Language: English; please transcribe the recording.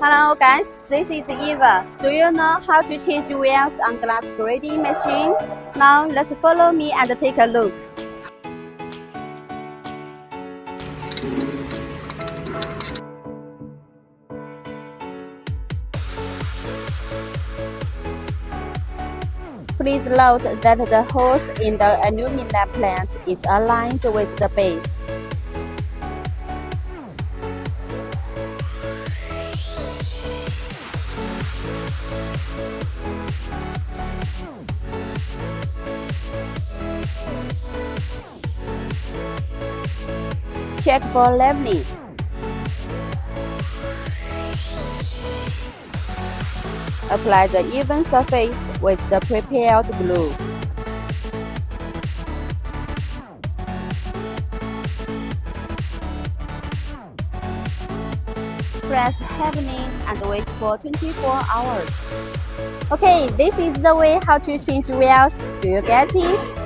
Hello guys, this is Eva. Do you know how to change wheels on glass grading machine? Now let's follow me and take a look. Please note that the hose in the aluminum plant is aligned with the base. Check for leveling. Apply the even surface with the prepared glue. Press heavily and wait for 24 hours. Okay, this is the way how to change wheels. Do you get it?